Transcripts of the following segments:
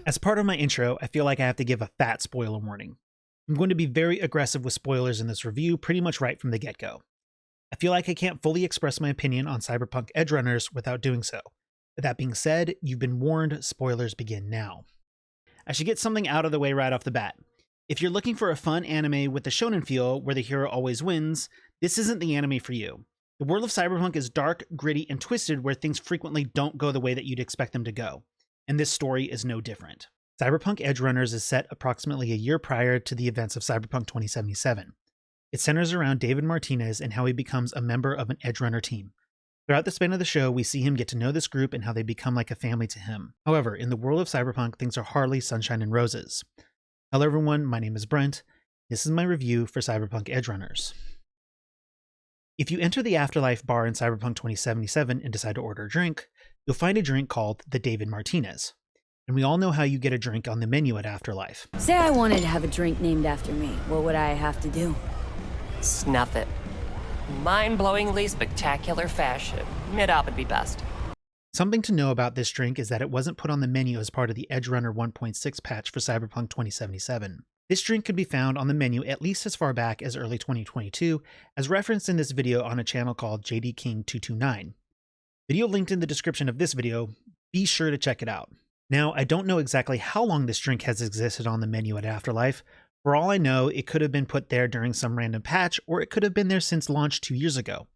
As part of my intro, I feel like I have to give a fat spoiler warning. I'm going to be very aggressive with spoilers in this review pretty much right from the get-go. I feel like I can't fully express my opinion on Cyberpunk Edgerunners without doing so. But that being said, you've been warned, spoilers begin now. I should get something out of the way right off the bat. If you're looking for a fun anime with a shonen feel where the hero always wins, this isn't the anime for you. The world of Cyberpunk is dark, gritty, and twisted where things frequently don't go the way that you'd expect them to go. And this story is no different. Cyberpunk Edgerunners is set approximately a year prior to the events of Cyberpunk 2077. It centers around David Martinez and how he becomes a member of an Edgerunner team. Throughout the span of the show, we see him get to know this group and how they become like a family to him. However, in the world of Cyberpunk, things are hardly sunshine and roses. Hello everyone, my name is Brent. This is my review for Cyberpunk Edgerunners. If you enter the Afterlife bar in Cyberpunk 2077 and decide to order a drink, you'll find a drink called the David Martinez. And we all know how you get a drink on the menu at Afterlife. Say I wanted to have a drink named after me. What would I have to do? Snuff it. Mind-blowingly spectacular fashion. Mid-op would be best. Something to know about this drink is that it wasn't put on the menu as part of the Edgerunner 1.6 patch for Cyberpunk 2077. This drink could be found on the menu at least as far back as early 2022, as referenced in this video on a channel called JDKing229. Video linked in the description of this video, be sure to check it out. Now, I don't know exactly how long this drink has existed on the menu at Afterlife. For all I know, it could have been put there during some random patch, or it could have been there since launch 2 years ago.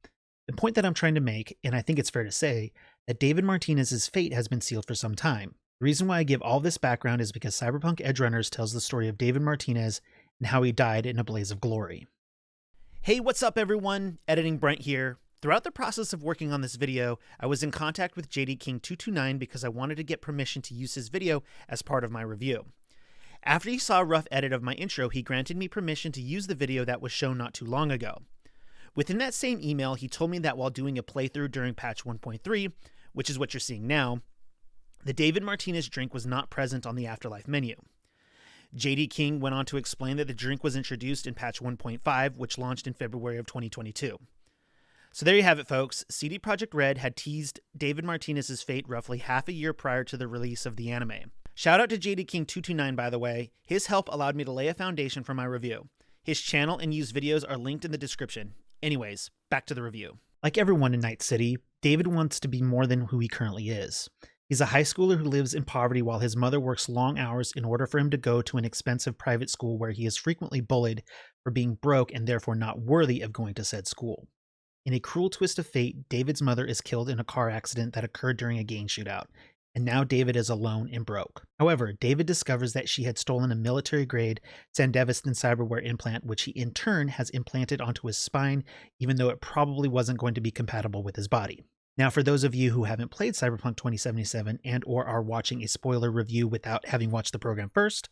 The point that I'm trying to make, and I think it's fair to say, that David Martinez's fate has been sealed for some time. The reason why I give all this background is because Cyberpunk Edgerunners tells the story of David Martinez and how he died in a blaze of glory. Hey, what's up everyone? Editing Brent here. Throughout the process of working on this video, I was in contact with JDKing229 because I wanted to get permission to use his video as part of my review. After he saw a rough edit of my intro, he granted me permission to use the video that was shown not too long ago. Within that same email, he told me that while doing a playthrough during patch 1.3, which is what you're seeing now, the David Martinez drink was not present on the Afterlife menu. JD King went on to explain that the drink was introduced in patch 1.5, which launched in February of 2022. So there you have it, folks. CD Projekt Red had teased David Martinez's fate roughly half a year prior to the release of the anime. Shout out to JDKing229, by the way. His help allowed me to lay a foundation for my review. His channel and used videos are linked in the description. Anyways, back to the review. Like everyone in Night City, David wants to be more than who he currently is. He's a high schooler who lives in poverty while his mother works long hours in order for him to go to an expensive private school where he is frequently bullied for being broke and therefore not worthy of going to said school. In a cruel twist of fate, David's mother is killed in a car accident that occurred during a gang shootout, and now David is alone and broke. However, David discovers that she had stolen a military-grade Sandevistan cyberware implant, which he in turn has implanted onto his spine, even though it probably wasn't going to be compatible with his body. Now, for those of you who haven't played Cyberpunk 2077 and or are watching a spoiler review without having watched the program first,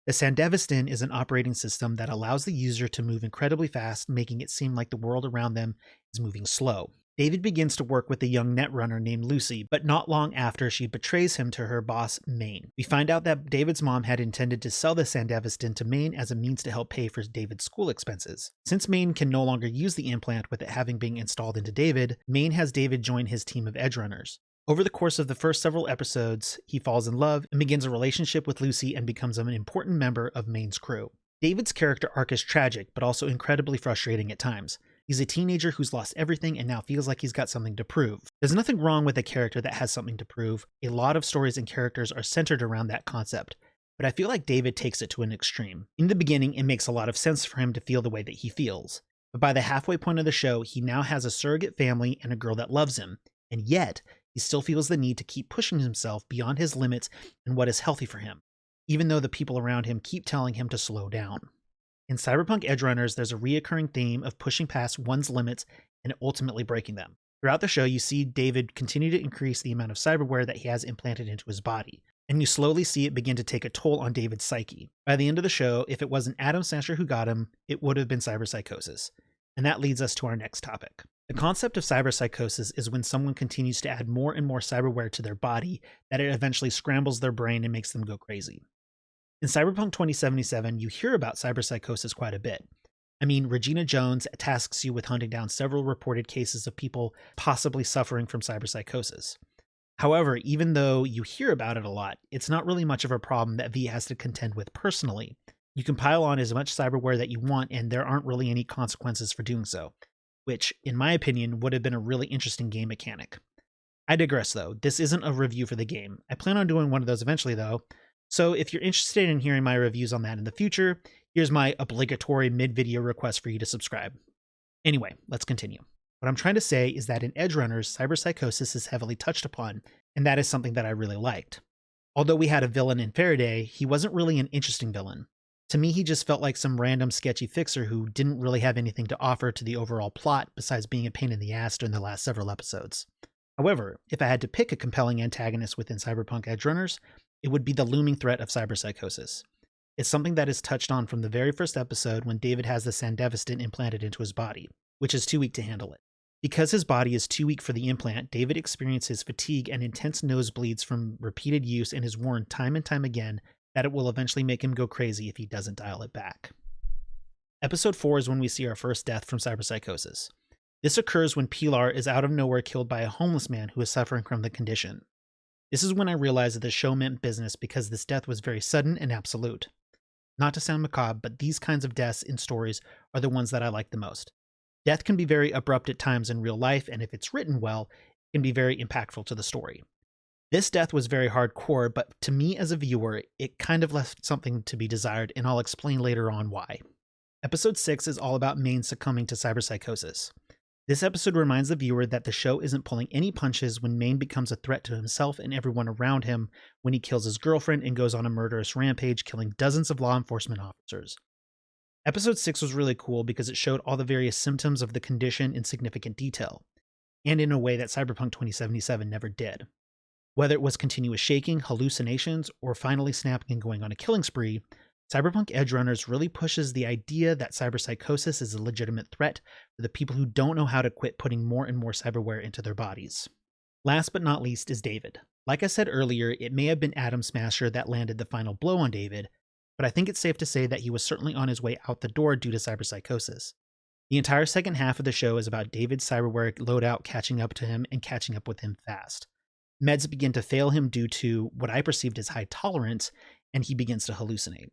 the Sandevistan is an operating system that allows the user to move incredibly fast, making it seem like the world around them is moving slow. David begins to work with a young netrunner named Lucy, but not long after she betrays him to her boss, Maine. We find out that David's mom had intended to sell the Sandevistan to Maine as a means to help pay for David's school expenses. Since Maine can no longer use the implant with it having been installed into David, Maine has David join his team of Edgerunners. Over the course of the first several episodes, he falls in love and begins a relationship with Lucy and becomes an important member of Maine's crew. David's character arc is tragic, but also incredibly frustrating at times. He's a teenager who's lost everything and now feels like he's got something to prove. There's nothing wrong with a character that has something to prove. A lot of stories and characters are centered around that concept, but I feel like David takes it to an extreme. In the beginning, it makes a lot of sense for him to feel the way that he feels, but by the halfway point of the show, he now has a surrogate family and a girl that loves him, and yet he still feels the need to keep pushing himself beyond his limits and what is healthy for him, even though the people around him keep telling him to slow down. In Cyberpunk Edgerunners, there's a reoccurring theme of pushing past one's limits and ultimately breaking them. Throughout the show, you see David continue to increase the amount of cyberware that he has implanted into his body, and you slowly see it begin to take a toll on David's psyche. By the end of the show, if it wasn't Adam Smasher who got him, it would have been cyberpsychosis. And that leads us to our next topic. The concept of cyberpsychosis is when someone continues to add more and more cyberware to their body that it eventually scrambles their brain and makes them go crazy. In Cyberpunk 2077, you hear about cyberpsychosis quite a bit. I mean, Regina Jones tasks you with hunting down several reported cases of people possibly suffering from cyberpsychosis. However, even though you hear about it a lot, it's not really much of a problem that V has to contend with personally. You can pile on as much cyberware that you want, and there aren't really any consequences for doing so, which, in my opinion, would have been a really interesting game mechanic. I digress though, this isn't a review for the game. I plan on doing one of those eventually though, so if you're interested in hearing my reviews on that in the future, here's my obligatory mid-video request for you to subscribe. Anyway, let's continue. What I'm trying to say is that in Edgerunners, cyberpsychosis is heavily touched upon, and that is something that I really liked. Although we had a villain in Faraday, he wasn't really an interesting villain. To me, he just felt like some random sketchy fixer who didn't really have anything to offer to the overall plot besides being a pain in the ass during the last several episodes. However, if I had to pick a compelling antagonist within Cyberpunk Edgerunners, it would be the looming threat of cyberpsychosis. It's something that is touched on from the very first episode when David has the Sandevistan implanted into his body, which is too weak to handle it. Because his body is too weak for the implant, David experiences fatigue and intense nosebleeds from repeated use and is warned time and time again that it will eventually make him go crazy if he doesn't dial it back. Episode 4 is when we see our first death from cyberpsychosis. This occurs when Pilar is out of nowhere killed by a homeless man who is suffering from the condition. This is when I realized that the show meant business because this death was very sudden and absolute. Not to sound macabre, but these kinds of deaths in stories are the ones that I like the most. Death can be very abrupt at times in real life, and if it's written well, it can be very impactful to the story. This death was very hardcore, but to me as a viewer, it kind of left something to be desired, and I'll explain later on why. Episode 6 is all about Maine succumbing to cyberpsychosis. This episode reminds the viewer that the show isn't pulling any punches when Maine becomes a threat to himself and everyone around him when he kills his girlfriend and goes on a murderous rampage, killing dozens of law enforcement officers. Episode 6 was really cool because it showed all the various symptoms of the condition in significant detail, and in a way that Cyberpunk 2077 never did. Whether it was continuous shaking, hallucinations, or finally snapping and going on a killing spree, Cyberpunk Edgerunners really pushes the idea that cyberpsychosis is a legitimate threat for the people who don't know how to quit putting more and more cyberware into their bodies. Last but not least is David. Like I said earlier, it may have been Atom Smasher that landed the final blow on David, but I think it's safe to say that he was certainly on his way out the door due to cyberpsychosis. The entire second half of the show is about David's cyberware loadout catching up to him and catching up with him fast. Meds begin to fail him due to what I perceived as high tolerance, and he begins to hallucinate.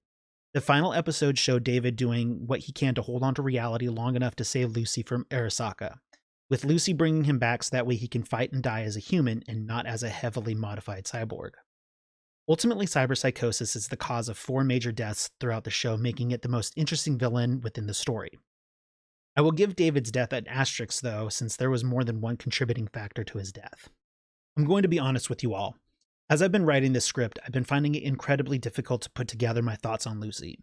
The final episode showed David doing what he can to hold on to reality long enough to save Lucy from Arasaka, with Lucy bringing him back so that way he can fight and die as a human and not as a heavily modified cyborg. Ultimately, cyberpsychosis is the cause of 4 major deaths throughout the show, making it the most interesting villain within the story. I will give David's death an asterisk though, since there was more than one contributing factor to his death. I'm going to be honest with you all. As I've been writing this script, I've been finding it incredibly difficult to put together my thoughts on Lucy.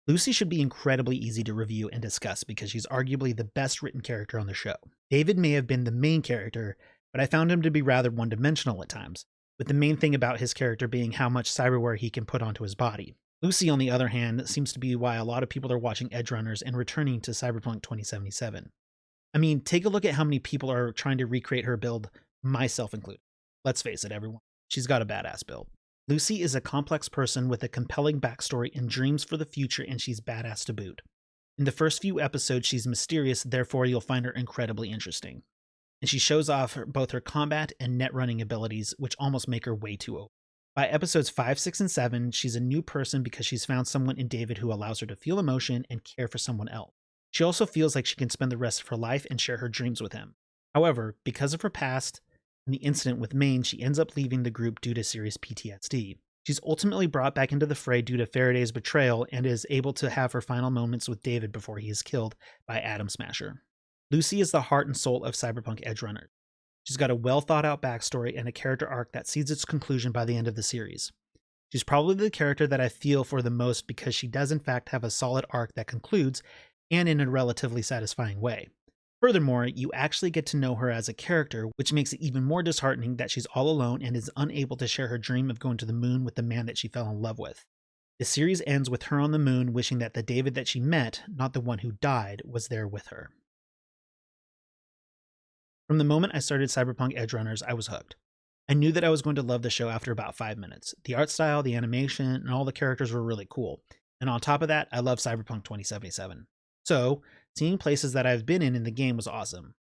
Lucy should be incredibly easy to review and discuss because she's arguably the best written character on the show. David may have been the main character, but I found him to be rather one-dimensional at times, with the main thing about his character being how much cyberware he can put onto his body. Lucy, on the other hand, seems to be why a lot of people are watching Edgerunners and returning to Cyberpunk 2077. I mean, take a look at how many people are trying to recreate her build, myself included. Let's face it, everyone. She's got a badass build. Lucy is a complex person with a compelling backstory and dreams for the future, and she's badass to boot. In the first few episodes, she's mysterious, therefore you'll find her incredibly interesting. And she shows off both her combat and net running abilities, which almost make her way too OP. By episodes 5, 6, and 7, she's a new person because she's found someone in David who allows her to feel emotion and care for someone else. She also feels like she can spend the rest of her life and share her dreams with him. However, because of her past and the incident with Maine, she ends up leaving the group due to serious PTSD. She's ultimately brought back into the fray due to Faraday's betrayal and is able to have her final moments with David before he is killed by Atom Smasher. Lucy is the heart and soul of Cyberpunk Edgerunners. She's got a well-thought-out backstory and a character arc that sees its conclusion by the end of the series. She's probably the character that I feel for the most because she does in fact have a solid arc that concludes, and in a relatively satisfying way. Furthermore, you actually get to know her as a character, which makes it even more disheartening that she's all alone and is unable to share her dream of going to the moon with the man that she fell in love with. The series ends with her on the moon wishing that the David that she met, not the one who died, was there with her. From the moment I started Cyberpunk Edgerunners, I was hooked. I knew that I was going to love the show after about 5 minutes. The art style, the animation, and all the characters were really cool. And on top of that, I love Cyberpunk 2077. So, seeing places that I've been in the game was awesome.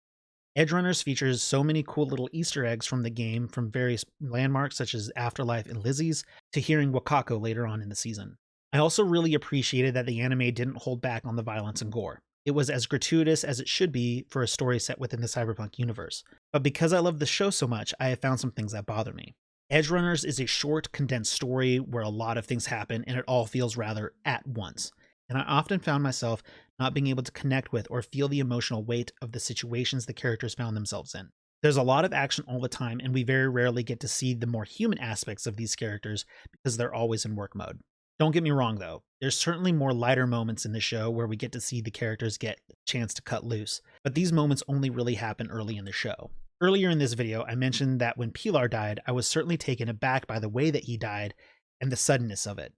Edgerunners features so many cool little Easter eggs from the game, from various landmarks such as Afterlife and Lizzie's, to hearing Wakako later on in the season. I also really appreciated that the anime didn't hold back on the violence and gore. It was as gratuitous as it should be for a story set within the Cyberpunk universe. But because I love the show so much, I have found some things that bother me. Edgerunners is a short, condensed story where a lot of things happen and it all feels rather at once. And I often found myself not being able to connect with or feel the emotional weight of the situations the characters found themselves in. There's a lot of action all the time, and we very rarely get to see the more human aspects of these characters because they're always in work mode. Don't get me wrong though, there's certainly more lighter moments in the show where we get to see the characters get a chance to cut loose, but these moments only really happen early in the show. Earlier in this video, I mentioned that when Pilar died, I was certainly taken aback by the way that he died and the suddenness of it.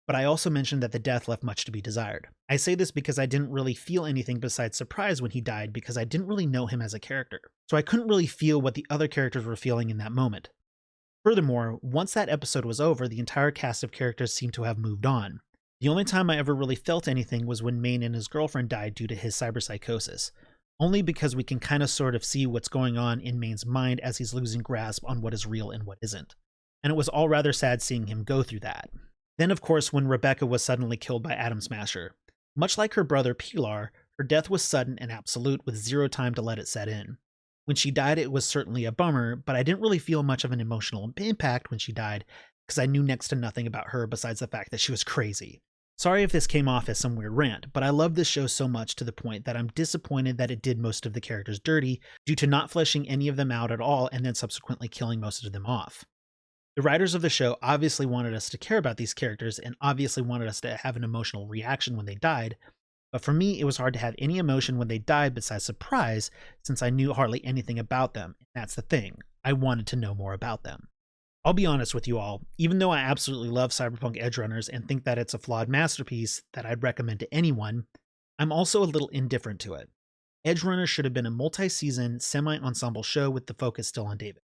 But I also mentioned that the death left much to be desired. I say this because I didn't really feel anything besides surprise when he died because I didn't really know him as a character. So I couldn't really feel what the other characters were feeling in that moment. Furthermore, once that episode was over, the entire cast of characters seemed to have moved on. The only time I ever really felt anything was when Maine and his girlfriend died due to his cyberpsychosis. Only because we can kind of sort of see what's going on in Maine's mind as he's losing grasp on what is real and what isn't. And it was all rather sad seeing him go through that. Then, of course, when Rebecca was suddenly killed by Atom Smasher. Much like her brother Pilar, her death was sudden and absolute with zero time to let it set in. When she died, it was certainly a bummer, but I didn't really feel much of an emotional impact when she died because I knew next to nothing about her besides the fact that she was crazy. Sorry if this came off as some weird rant, but I love this show so much to the point that I'm disappointed that it did most of the characters dirty due to not fleshing any of them out at all and then subsequently killing most of them off. The writers of the show obviously wanted us to care about these characters and obviously wanted us to have an emotional reaction when they died, but for me it was hard to have any emotion when they died besides surprise since I knew hardly anything about them, and that's the thing, I wanted to know more about them. I'll be honest with you all, even though I absolutely love Cyberpunk Edgerunners and think that it's a flawed masterpiece that I'd recommend to anyone, I'm also a little indifferent to it. Edgerunners should have been a multi-season, semi-ensemble show with the focus still on David.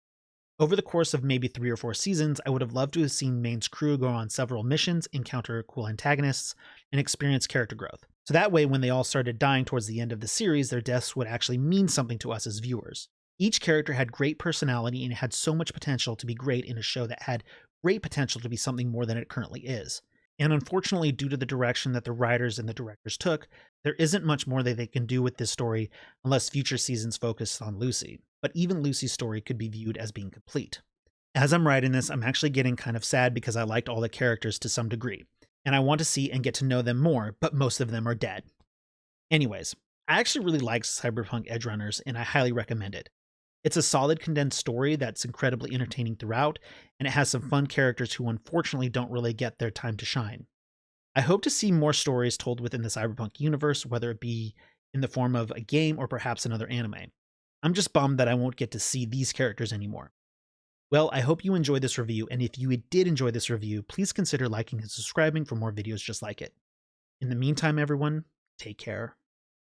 Over the course of maybe 3 or 4 seasons, I would have loved to have seen Maine's crew go on several missions, encounter cool antagonists, and experience character growth. So that way, when they all started dying towards the end of the series, their deaths would actually mean something to us as viewers. Each character had great personality and had so much potential to be great in a show that had great potential to be something more than it currently is. And unfortunately, due to the direction that the writers and the directors took, there isn't much more that they can do with this story unless future seasons focus on Lucy. But even Lucy's story could be viewed as being complete. As I'm writing this, I'm actually getting kind of sad because I liked all the characters to some degree, and I want to see and get to know them more, but most of them are dead. Anyways, I actually really like Cyberpunk Edgerunners, and I highly recommend it. It's a solid condensed story that's incredibly entertaining throughout, and it has some fun characters who unfortunately don't really get their time to shine. I hope to see more stories told within the Cyberpunk universe, whether it be in the form of a game or perhaps another anime. I'm just bummed that I won't get to see these characters anymore. Well, I hope you enjoyed this review, and if you did enjoy this review, please consider liking and subscribing for more videos just like it. In the meantime, everyone, take care.